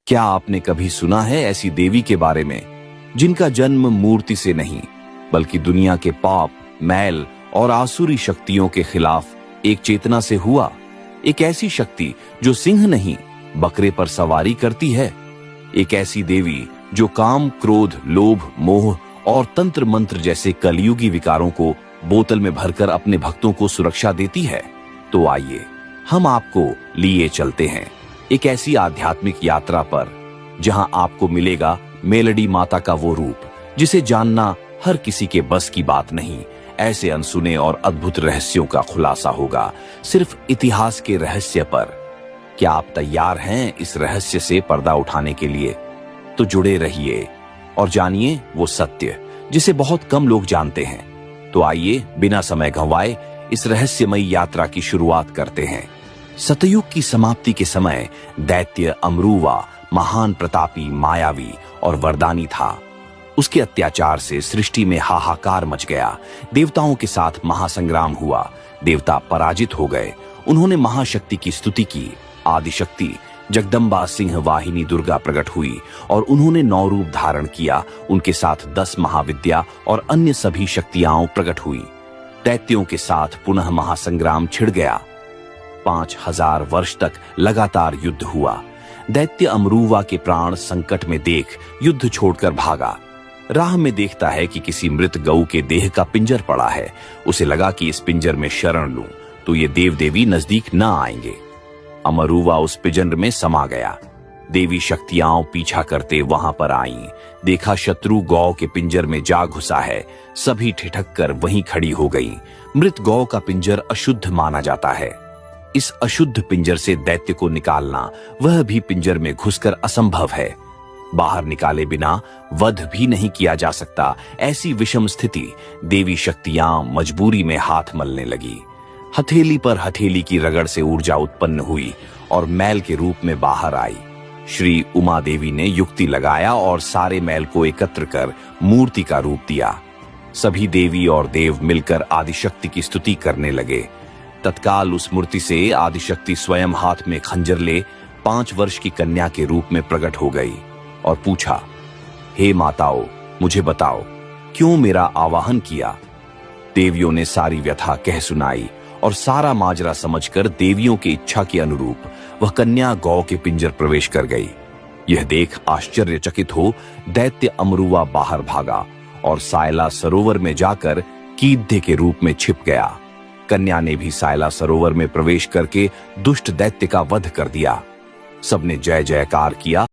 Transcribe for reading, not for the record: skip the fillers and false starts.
क्या आपने कभी सुना है ऐसी देवी के बारे में जिनका जन्म मूर्ति से नहीं बल्कि दुनिया के पाप, मैल और आसुरी शक्तियों के खिलाफ एक चेतना से हुआ? एक ऐसी शक्ति जो सिंह नहीं बकरे पर सवारी करती है। एक ऐसी देवी जो काम, क्रोध, लोभ, मोह और तंत्र मंत्र जैसे कलयुगी विकारों को बोतल में भरकर अपने भक्तों को सुरक्षा देती है। तो आइए हम आपको लिए चलते हैं एक ऐसी आध्यात्मिक यात्रा पर जहां आपको मिलेगा मेलडी माता का वो रूप जिसे जानना हर किसी के बस की बात नहीं। ऐसे अनसुने और अद्भुत रहस्यों का खुलासा होगा सिर्फ इतिहास के रहस्य पर। क्या आप तैयार हैं इस रहस्य से पर्दा उठाने के लिए? तो जुड़े रहिए और जानिए वो सत्य जिसे बहुत कम लोग जानते हैं। तो आइए बिना समय गंवाए इस रहस्यमयी यात्रा की शुरुआत करते हैं। सतयुग की समाप्ति के समय दैत्य अमरूवा महान, प्रतापी, मायावी और वरदानी था। उसके अत्याचार से सृष्टि में हाहाकार मच गया। देवताओं के साथ महासंग्राम हुआ। देवता पराजित हो गए। उन्होंने महाशक्ति की स्तुति की। आदिशक्ति जगदम्बा सिंह वाहिनी दुर्गा प्रकट हुई और उन्होंने 9 रूप धारण किया। उनके साथ 10 महाविद्या और अन्य सभी शक्तियां प्रकट हुई। दैत्यों के साथ पुनः महासंग्राम छिड़ गया। 5000 वर्ष तक लगातार युद्ध हुआ। दैत्य अमरूवा के प्राण संकट में देख युद्ध छोड़कर भागा। राह में देखता है कि किसी मृत गऊ के देह का पिंजर पड़ा है। उसे लगा कि इस पिंजर में शरण लूं तो ये देव देवी नजदीक न आएंगे। अमरूवा उस पिंजर में समा गया। देवी शक्तियां पीछा करते वहां पर आईं। देखा शत्रु गौ के पिंजर में जा घुसा है। सभी ठिठक कर वहीं खड़ी हो गईं। मृत गौ का पिंजर अशुद्ध माना जाता है। इस अशुद्ध पिंजर से दैत्य को निकालना, वह भी पिंजर में घुसकर, असंभव है। बाहर निकाले बिना वध भी नहीं किया जा सकता। ऐसी विषम स्थिति देवी शक्तियां मजबूरी में हाथ मलने लगी। हथेली पर हथेली की रगड़ से ऊर्जा उत्पन्न हुई और मैल के रूप में बाहर आई। श्री उमा देवी ने युक्ति लगाया और सारे मैल को एकत्र कर मूर्ति का रूप दिया। सभी देवी और देव मिलकर आदिशक्ति की स्तुति करने लगे। तत्काल उस मूर्ति से आदिशक्ति स्वयं हाथ में खंजर ले 5 वर्ष की कन्या के रूप में प्रकट हो गई और पूछा, हे माताओं, मुझे बताओ क्यों मेरा आवाहन किया? देवियों ने सारी व्यथा कह सुनाई और सारा माजरा समझकर देवियों की इच्छा के अनुरूप वह कन्या गौ के पिंजर प्रवेश कर गई। यह देख आश्चर्यचकित हो दैत्य अमरूवा बाहर भागा और सायला सरोवर में जाकर कीधे के रूप में छिप गया। कन्या ने भी सायला सरोवर में प्रवेश करके दुष्ट दैत्य का वध कर दिया। सबने जय जयकार किया।